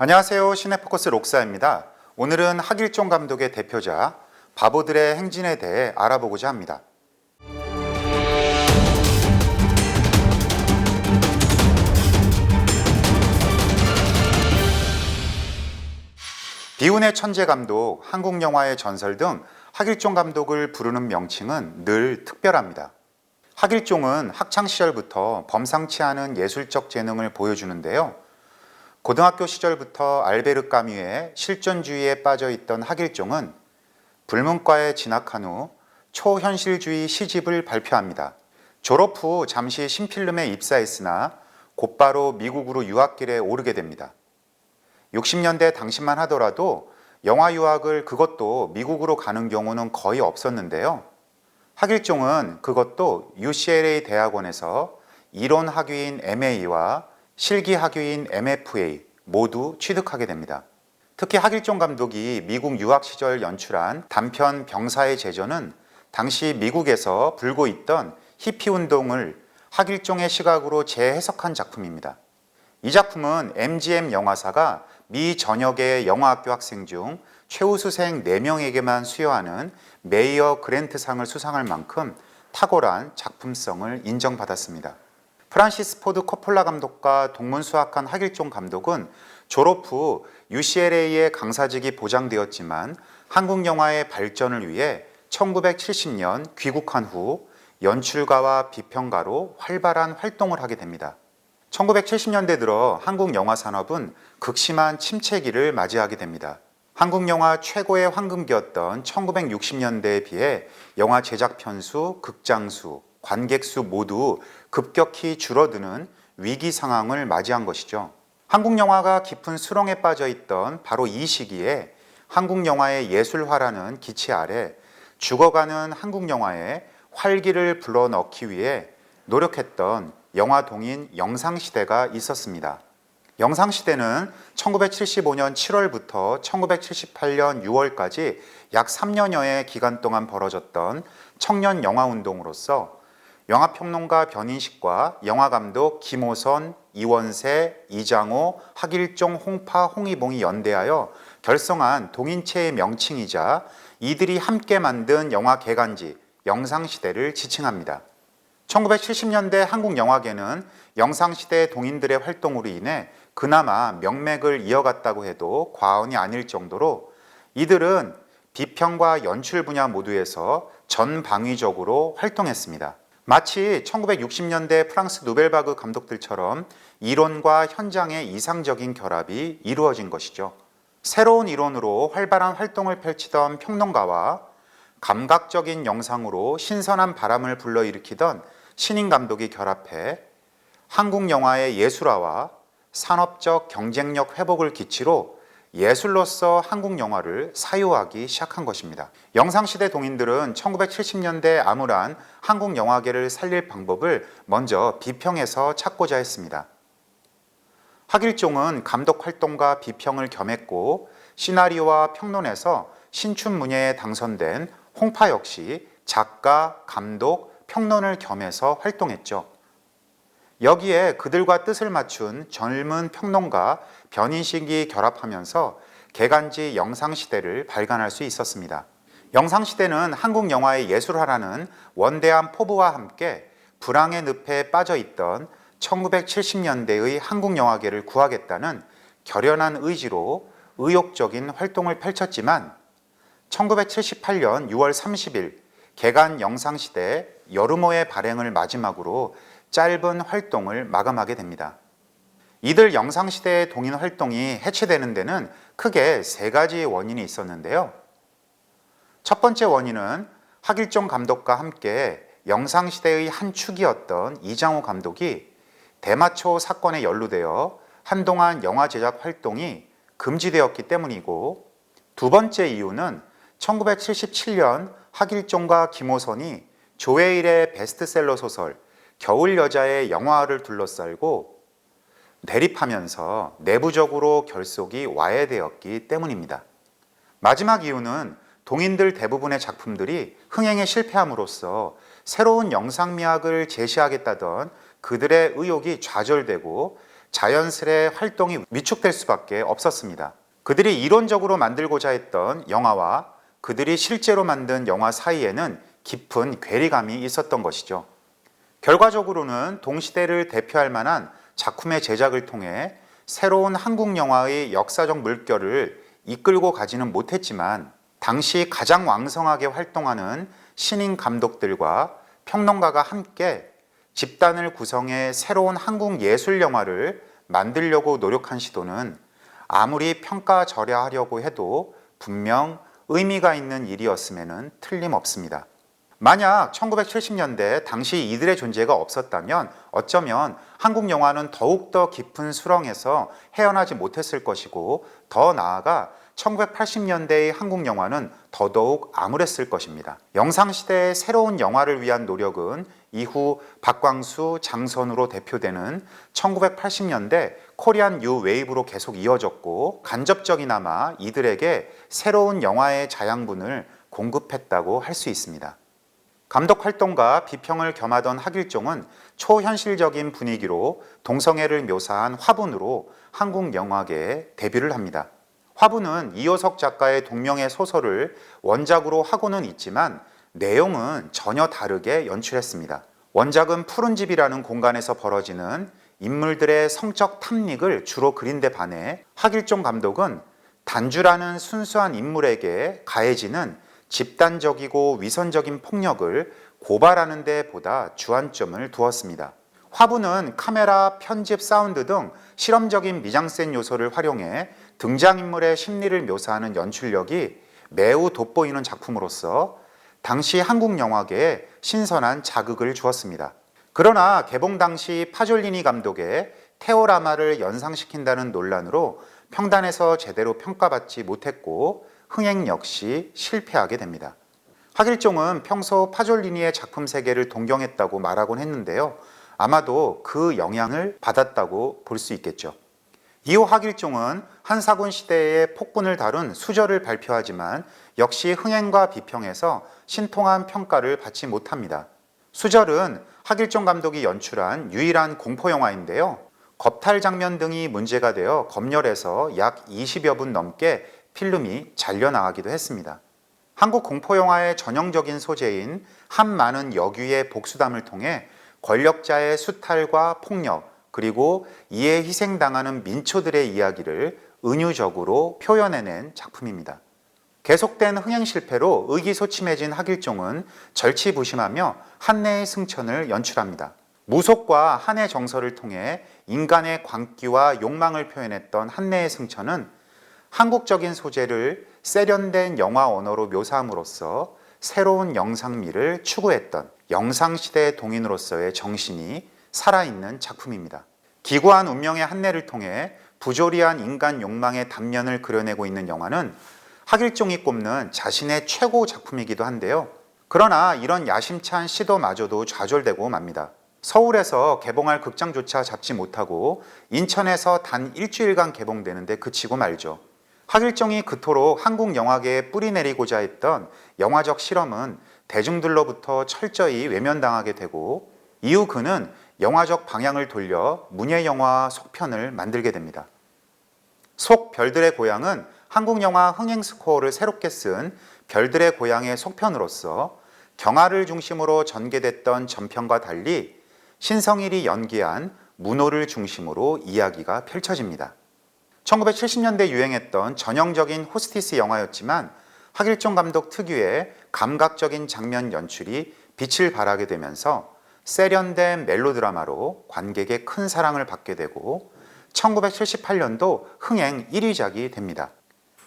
안녕하세요. 시네포커스 록사입니다. 오늘은 하길종 감독의 대표작 바보들의 행진에 대해 알아보고자 합니다. 비운의 천재 감독, 한국 영화의 전설 등 하길종 감독을 부르는 명칭은 늘 특별합니다. 하길종은 학창시절부터 범상치 않은 예술적 재능을 보여주는데요. 고등학교 시절부터 알베르 까뮈의 실존주의에 빠져있던 하길종은 불문과에 진학한 후 초현실주의 시집을 발표합니다. 졸업 후 잠시 신필름에 입사했으나 곧바로 미국으로 유학길에 오르게 됩니다. 60년대 당시만 하더라도 영화 유학을 그것도 미국으로 가는 경우는 거의 없었는데요. 하길종은 그것도 UCLA 대학원에서 이론 학위인 MA와 실기 학위인 MFA 모두 취득하게 됩니다. 특히 하길종 감독이 미국 유학 시절 연출한 단편 병사의 제전은 당시 미국에서 불고 있던 히피 운동을 하길종의 시각으로 재해석한 작품입니다. 이 작품은 MGM 영화사가 미 전역의 영화학교 학생 중 최우수생 4명에게만 수여하는 메이어 그랜트상을 수상할 만큼 탁월한 작품성을 인정받았습니다. 프란시스 포드 코폴라 감독과 동문수학한 하길종 감독은 졸업 후 UCLA의 강사직이 보장되었지만 한국 영화의 발전을 위해 1970년 귀국한 후 연출가와 비평가로 활발한 활동을 하게 됩니다. 1970년대 들어 한국 영화 산업은 극심한 침체기를 맞이하게 됩니다. 한국 영화 최고의 황금기였던 1960년대에 비해 영화 제작 편수, 극장 수, 관객 수 모두 급격히 줄어드는 위기 상황을 맞이한 것이죠. 한국 영화가 깊은 수렁에 빠져 있던 바로 이 시기에 한국 영화의 예술화라는 기치 아래 죽어가는 한국 영화에 활기를 불어넣기 위해 노력했던 영화동인 영상시대가 있었습니다. 영상시대는 1975년 7월부터 1978년 6월까지 약 3년여의 기간 동안 벌어졌던 청년 영화운동으로서 영화평론가 변인식과 영화감독 김호선, 이원세, 이장호, 하길종, 홍파, 홍이봉이 연대하여 결성한 동인체의 명칭이자 이들이 함께 만든 영화 개간지 영상시대를 지칭합니다. 1970년대 한국 영화계는 영상시대 동인들의 활동으로 인해 그나마 명맥을 이어갔다고 해도 과언이 아닐 정도로 이들은 비평과 연출 분야 모두에서 전방위적으로 활동했습니다. 마치 1960년대 프랑스 누벨바그 감독들처럼 이론과 현장의 이상적인 결합이 이루어진 것이죠. 새로운 이론으로 활발한 활동을 펼치던 평론가와 감각적인 영상으로 신선한 바람을 불러일으키던 신인 감독이 결합해 한국 영화의 예술화와 산업적 경쟁력 회복을 기치로 예술로서 한국 영화를 사유하기 시작한 것입니다. 영상시대 동인들은 1970년대 암울한 한국 영화계를 살릴 방법을 먼저 비평에서 찾고자 했습니다. 하길종은 감독 활동과 비평을 겸했고 시나리오와 평론에서 신춘문예에 당선된 홍파 역시 작가, 감독, 평론을 겸해서 활동했죠. 여기에 그들과 뜻을 맞춘 젊은 평론가 변인식이 결합하면서 개간지 영상시대를 발간할 수 있었습니다. 영상시대는 한국 영화의 예술화라는 원대한 포부와 함께 불황의 늪에 빠져있던 1970년대의 한국 영화계를 구하겠다는 결연한 의지로 의욕적인 활동을 펼쳤지만 1978년 6월 30일 개간 영상시대 여름호의 발행을 마지막으로 짧은 활동을 마감하게 됩니다. 이들 영상시대의 동인 활동이 해체되는 데는 크게 3가지 원인이 있었는데요. 첫 번째 원인은 하길종 감독과 함께 영상시대의 한 축이었던 이장호 감독이 대마초 사건에 연루되어 한동안 영화 제작 활동이 금지되었기 때문이고, 두 번째 이유는 1977년 하길종과 김호선이 조혜일의 베스트셀러 소설 겨울 여자의 영화화를 둘러싸고 대립하면서 내부적으로 결속이 와해되었기 때문입니다. 마지막 이유는 동인들 대부분의 작품들이 흥행에 실패함으로써 새로운 영상미학을 제시하겠다던 그들의 의욕이 좌절되고 자연스레 활동이 위축될 수밖에 없었습니다. 그들이 이론적으로 만들고자 했던 영화와 그들이 실제로 만든 영화 사이에는 깊은 괴리감이 있었던 것이죠. 결과적으로는 동시대를 대표할 만한 작품의 제작을 통해 새로운 한국 영화의 역사적 물결을 이끌고 가지는 못했지만 당시 가장 왕성하게 활동하는 신인 감독들과 평론가가 함께 집단을 구성해 새로운 한국 예술 영화를 만들려고 노력한 시도는 아무리 평가절하하려고 해도 분명 의미가 있는 일이었음에는 틀림없습니다. 만약 1970년대 당시 이들의 존재가 없었다면 어쩌면 한국 영화는 더욱더 깊은 수렁에서 헤어나지 못했을 것이고, 더 나아가 1980년대의 한국 영화는 더더욱 암울했을 것입니다. 영상시대의 새로운 영화를 위한 노력은 이후 박광수, 장선우로 대표되는 1980년대 코리안 뉴 웨이브로 계속 이어졌고, 간접적이나마 이들에게 새로운 영화의 자양분을 공급했다고 할 수 있습니다. 감독 활동과 비평을 겸하던 하길종은 초현실적인 분위기로 동성애를 묘사한 화분으로 한국 영화계에 데뷔를 합니다. 화분은 이효석 작가의 동명의 소설을 원작으로 하고는 있지만 내용은 전혀 다르게 연출했습니다. 원작은 푸른 집이라는 공간에서 벌어지는 인물들의 성적 탐닉을 주로 그린 데 반해 하길종 감독은 단주라는 순수한 인물에게 가해지는 집단적이고 위선적인 폭력을 고발하는 데 보다 주안점을 두었습니다. 화분은 카메라, 편집, 사운드 등 실험적인 미장센 요소를 활용해 등장인물의 심리를 묘사하는 연출력이 매우 돋보이는 작품으로서 당시 한국 영화계에 신선한 자극을 주었습니다. 그러나 개봉 당시 파졸리니 감독의 테오라마를 연상시킨다는 논란으로 평단에서 제대로 평가받지 못했고 흥행 역시 실패하게 됩니다. 하길종은 평소 파졸리니의 작품 세계를 동경했다고 말하곤 했는데요. 아마도 그 영향을 받았다고 볼 수 있겠죠. 이후 하길종은 한사군 시대의 폭군을 다룬 수절을 발표하지만 역시 흥행과 비평에서 신통한 평가를 받지 못합니다. 수절은 하길종 감독이 연출한 유일한 공포영화인데요. 겁탈 장면 등이 문제가 되어 검열에서 약 20여 분 넘게 필름이 잘려나가기도 했습니다. 한국 공포영화의 전형적인 소재인 한 많은 여귀의 복수담을 통해 권력자의 수탈과 폭력, 그리고 이에 희생당하는 민초들의 이야기를 은유적으로 표현해낸 작품입니다. 계속된 흥행 실패로 의기소침해진 하길종은 절치부심하며 한내의 승천을 연출합니다. 무속과 한의 정서를 통해 인간의 광기와 욕망을 표현했던 한내의 승천은 한국적인 소재를 세련된 영화 언어로 묘사함으로써 새로운 영상미를 추구했던 영상시대 동인으로서의 정신이 살아있는 작품입니다. 기구한 운명의 한내를 통해 부조리한 인간 욕망의 단면을 그려내고 있는 영화는 하길종이 꼽는 자신의 최고 작품이기도 한데요. 그러나 이런 야심찬 시도마저도 좌절되고 맙니다. 서울에서 개봉할 극장조차 잡지 못하고 인천에서 단 일주일간 개봉되는데 그치고 말죠. 하길종이 그토록 한국 영화계에 뿌리내리고자 했던 영화적 실험은 대중들로부터 철저히 외면당하게 되고, 이후 그는 영화적 방향을 돌려 문예영화 속편을 만들게 됩니다. 속 별들의 고향은 한국 영화 흥행 스코어를 새롭게 쓴 별들의 고향의 속편으로서 경하를 중심으로 전개됐던 전편과 달리 신성일이 연기한 문호를 중심으로 이야기가 펼쳐집니다. 1970년대 유행했던 전형적인 호스티스 영화였지만 하길종 감독 특유의 감각적인 장면 연출이 빛을 발하게 되면서 세련된 멜로드라마로 관객의 큰 사랑을 받게 되고 1978년도 흥행 1위작이 됩니다.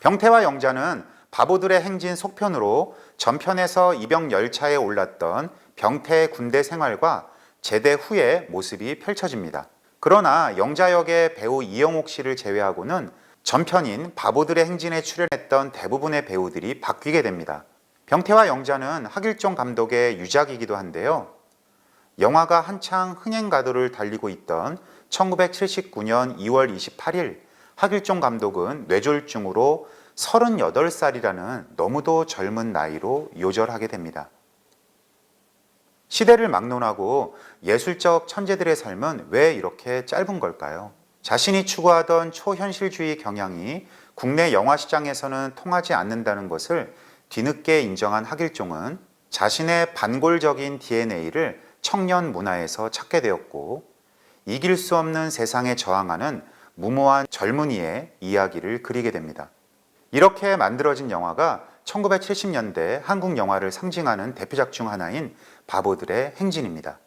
병태와 영자는 바보들의 행진 속편으로 전편에서 이병 열차에 올랐던 병태의 군대 생활과 제대 후의 모습이 펼쳐집니다. 그러나 영자 역의 배우 이영옥 씨를 제외하고는 전편인 바보들의 행진에 출연했던 대부분의 배우들이 바뀌게 됩니다. 병태와 영자는 하길종 감독의 유작이기도 한데요. 영화가 한창 흥행 가도를 달리고 있던 1979년 2월 28일 하길종 감독은 뇌졸중으로 38살이라는 너무도 젊은 나이로 요절하게 됩니다. 시대를 막론하고 예술적 천재들의 삶은 왜 이렇게 짧은 걸까요? 자신이 추구하던 초현실주의 경향이 국내 영화 시장에서는 통하지 않는다는 것을 뒤늦게 인정한 하길종은 자신의 반골적인 DNA를 청년 문화에서 찾게 되었고, 이길 수 없는 세상에 저항하는 무모한 젊은이의 이야기를 그리게 됩니다. 이렇게 만들어진 영화가 1970년대 한국 영화를 상징하는 대표작 중 하나인 바보들의 행진입니다.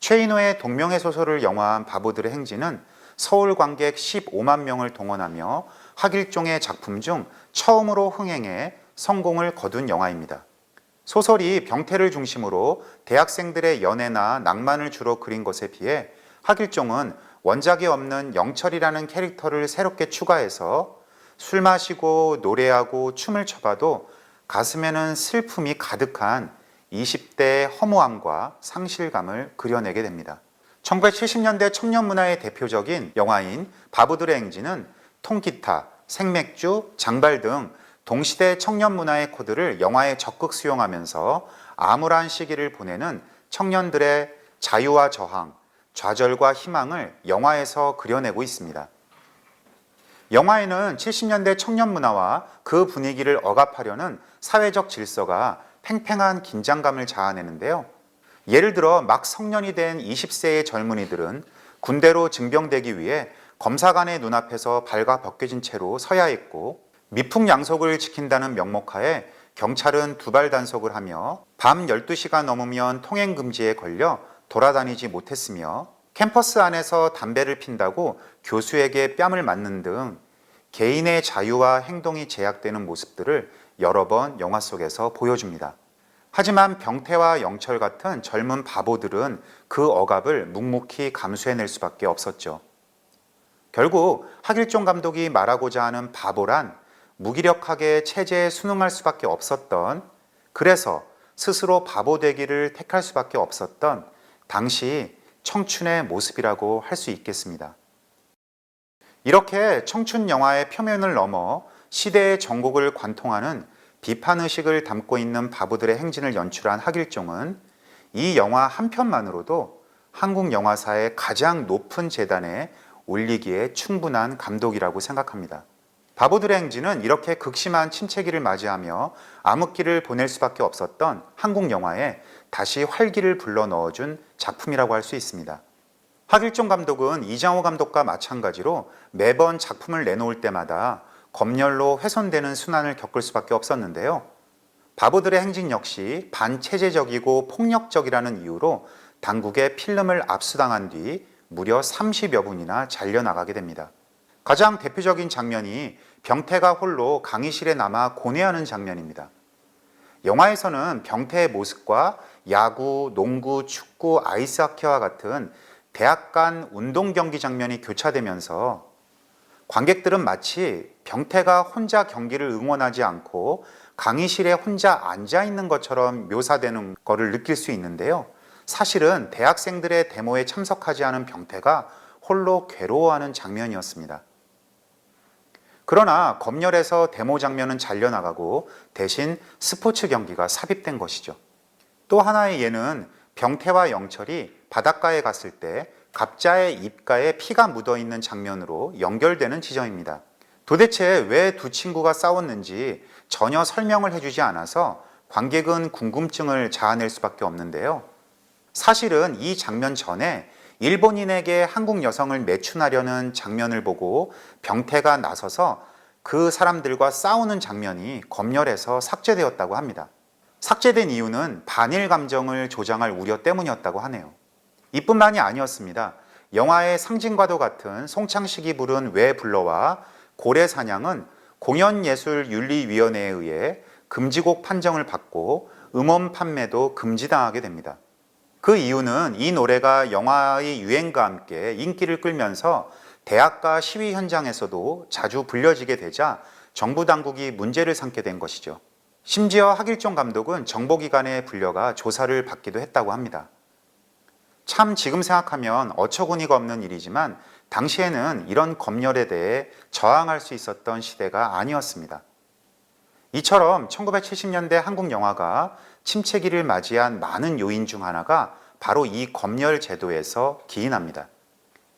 최인호의 동명의 소설을 영화한 바보들의 행진은 서울 관객 15만 명을 동원하며 하길종의 작품 중 처음으로 흥행해 성공을 거둔 영화입니다. 소설이 병태를 중심으로 대학생들의 연애나 낭만을 주로 그린 것에 비해 하길종은 원작에 없는 영철이라는 캐릭터를 새롭게 추가해서 술 마시고 노래하고 춤을 춰봐도 가슴에는 슬픔이 가득한 20대의 허무함과 상실감을 그려내게 됩니다. 1970년대 청년 문화의 대표적인 영화인 바보들의 행진은 통기타, 생맥주, 장발 등 동시대 청년 문화의 코드를 영화에 적극 수용하면서 암울한 시기를 보내는 청년들의 자유와 저항, 좌절과 희망을 영화에서 그려내고 있습니다. 영화에는 70년대 청년 문화와 그 분위기를 억압하려는 사회적 질서가 팽팽한 긴장감을 자아내는데요. 예를 들어 막 성년이 된 20세의 젊은이들은 군대로 증병되기 위해 검사관의 눈앞에서 발가 벗겨진 채로 서야 했고, 미풍양속을 지킨다는 명목하에 경찰은 두발 단속을 하며 밤 12시가 넘으면 통행금지에 걸려 돌아다니지 못했으며, 캠퍼스 안에서 담배를 핀다고 교수에게 뺨을 맞는 등 개인의 자유와 행동이 제약되는 모습들을 여러 번 영화 속에서 보여줍니다. 하지만 병태와 영철 같은 젊은 바보들은 그 억압을 묵묵히 감수해낼 수밖에 없었죠. 결국 하길종 감독이 말하고자 하는 바보란 무기력하게 체제에 순응할 수밖에 없었던, 그래서 스스로 바보 되기를 택할 수밖에 없었던 당시 청춘의 모습이라고 할 수 있겠습니다. 이렇게 청춘 영화의 표면을 넘어 시대의 전곡을 관통하는 비판의식을 담고 있는 바보들의 행진을 연출한 하길종은 이 영화 한 편만으로도 한국 영화사의 가장 높은 재단에 올리기에 충분한 감독이라고 생각합니다. 바보들의 행진은 이렇게 극심한 침체기를 맞이하며 암흑기를 보낼 수밖에 없었던 한국 영화에 다시 활기를 불러 넣어준 작품이라고 할 수 있습니다. 하길종 감독은 이장호 감독과 마찬가지로 매번 작품을 내놓을 때마다 검열로 훼손되는 순환을 겪을 수밖에 없었는데요. 바보들의 행진 역시 반체제적이고 폭력적이라는 이유로 당국의 필름을 압수당한 뒤 무려 30여 분이나 잘려나가게 됩니다. 가장 대표적인 장면이 병태가 홀로 강의실에 남아 고뇌하는 장면입니다. 영화에서는 병태의 모습과 야구, 농구, 축구, 아이스하키와 같은 대학 간 운동 경기 장면이 교차되면서 관객들은 마치 병태가 혼자 경기를 응원하지 않고 강의실에 혼자 앉아 있는 것처럼 묘사되는 것을 느낄 수 있는데요. 사실은 대학생들의 데모에 참석하지 않은 병태가 홀로 괴로워하는 장면이었습니다. 그러나 검열에서 데모 장면은 잘려나가고 대신 스포츠 경기가 삽입된 것이죠. 또 하나의 예는 병태와 영철이 바닷가에 갔을 때 갑자의 입가에 피가 묻어있는 장면으로 연결되는 지점입니다. 도대체 왜 두 친구가 싸웠는지 전혀 설명을 해주지 않아서 관객은 궁금증을 자아낼 수밖에 없는데요. 사실은 이 장면 전에 일본인에게 한국 여성을 매춘하려는 장면을 보고 병태가 나서서 그 사람들과 싸우는 장면이 검열에서 삭제되었다고 합니다. 삭제된 이유는 반일 감정을 조장할 우려 때문이었다고 하네요. 이뿐만이 아니었습니다. 영화의 상징과도 같은 송창식이 부른 왜 불러와 고래사냥은 공연예술윤리위원회에 의해 금지곡 판정을 받고 음원 판매도 금지당하게 됩니다. 그 이유는 이 노래가 영화의 유행과 함께 인기를 끌면서 대학가 시위 현장에서도 자주 불려지게 되자 정부 당국이 문제를 삼게 된 것이죠. 심지어 하길종 감독은 정보기관에 불려가 조사를 받기도 했다고 합니다. 참 지금 생각하면 어처구니가 없는 일이지만 당시에는 이런 검열에 대해 저항할 수 있었던 시대가 아니었습니다. 이처럼 1970년대 한국 영화가 침체기를 맞이한 많은 요인 중 하나가 바로 이 검열 제도에서 기인합니다.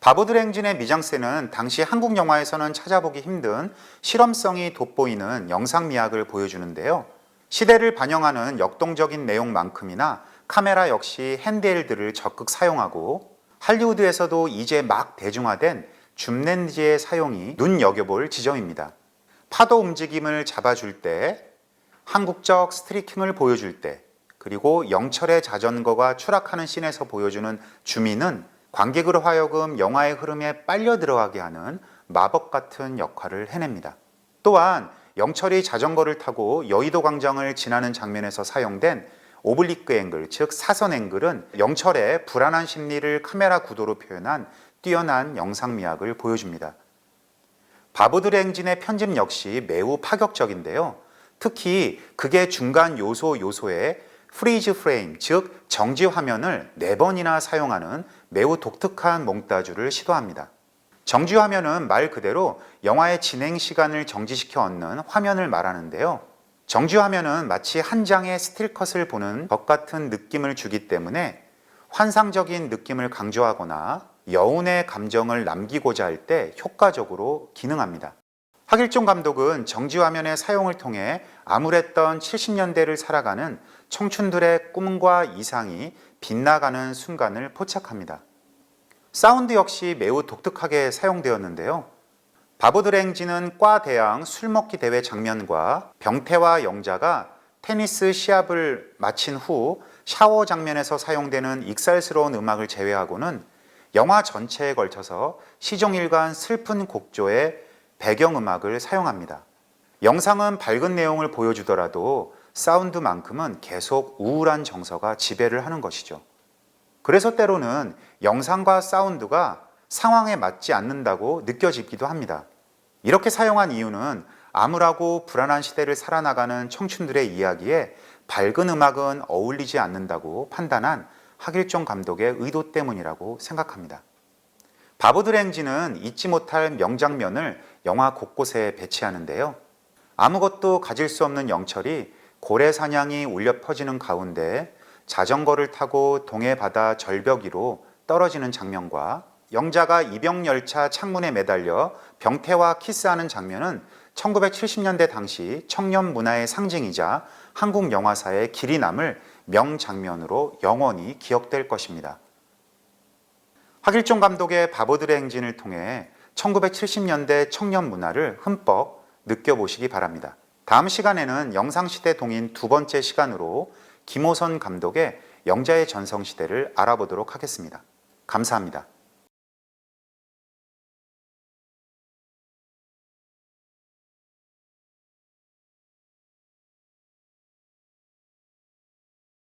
바보들 행진의 미장센은 당시 한국 영화에서는 찾아보기 힘든 실험성이 돋보이는 영상미학을 보여주는데요. 시대를 반영하는 역동적인 내용만큼이나 카메라 역시 핸드헬드를 적극 사용하고 할리우드에서도 이제 막 대중화된 줌렌즈의 사용이 눈여겨볼 지점입니다. 파도 움직임을 잡아줄 때, 한국적 스트리킹을 보여줄 때, 그리고 영철의 자전거가 추락하는 씬에서 보여주는 줌인은 관객으로 하여금 영화의 흐름에 빨려 들어가게 하는 마법 같은 역할을 해냅니다. 또한 영철이 자전거를 타고 여의도 광장을 지나는 장면에서 사용된 오블리크 앵글, 즉 사선 앵글은 영철의 불안한 심리를 카메라 구도로 표현한 뛰어난 영상미학을 보여줍니다. 바보들의 행진의 편집 역시 매우 파격적인데요. 특히 극의 중간 요소에 프리즈 프레임, 즉 정지 화면을 4번이나 사용하는 매우 독특한 몽타주를 시도합니다. 정지 화면은 말 그대로 영화의 진행 시간을 정지시켜 얻는 화면을 말하는데요. 정지 화면은 마치 한 장의 스틸컷을 보는 것 같은 느낌을 주기 때문에 환상적인 느낌을 강조하거나 여운의 감정을 남기고자 할 때 효과적으로 기능합니다. 하길종 감독은 정지 화면의 사용을 통해 암울했던 70년대를 살아가는 청춘들의 꿈과 이상이 빛나가는 순간을 포착합니다. 사운드 역시 매우 독특하게 사용되었는데요. 바보들의 행진은 과대항 술먹기 대회 장면과 병태와 영자가 테니스 시합을 마친 후 샤워 장면에서 사용되는 익살스러운 음악을 제외하고는 영화 전체에 걸쳐서 시종일관 슬픈 곡조의 배경음악을 사용합니다. 영상은 밝은 내용을 보여주더라도 사운드만큼은 계속 우울한 정서가 지배를 하는 것이죠. 그래서 때로는 영상과 사운드가 상황에 맞지 않는다고 느껴지기도 합니다. 이렇게 사용한 이유는 암울하고 불안한 시대를 살아나가는 청춘들의 이야기에 밝은 음악은 어울리지 않는다고 판단한 하길종 감독의 의도 때문이라고 생각합니다. 바보들의 행진은 잊지 못할 명장면을 영화 곳곳에 배치하는데요. 아무것도 가질 수 없는 영철이 고래 사냥이 울려 퍼지는 가운데 자전거를 타고 동해 바다 절벽 위로 떨어지는 장면과 영자가 이병열차 창문에 매달려 병태와 키스하는 장면은 1970년대 당시 청년 문화의 상징이자 한국 영화사의 길이 남을 명장면으로 영원히 기억될 것입니다. 하길종 감독의 바보들의 행진을 통해 1970년대 청년 문화를 흠뻑 느껴보시기 바랍니다. 다음 시간에는 영상시대 동인 두 번째 시간으로 김호선 감독의 영자의 전성시대를 알아보도록 하겠습니다. 감사합니다.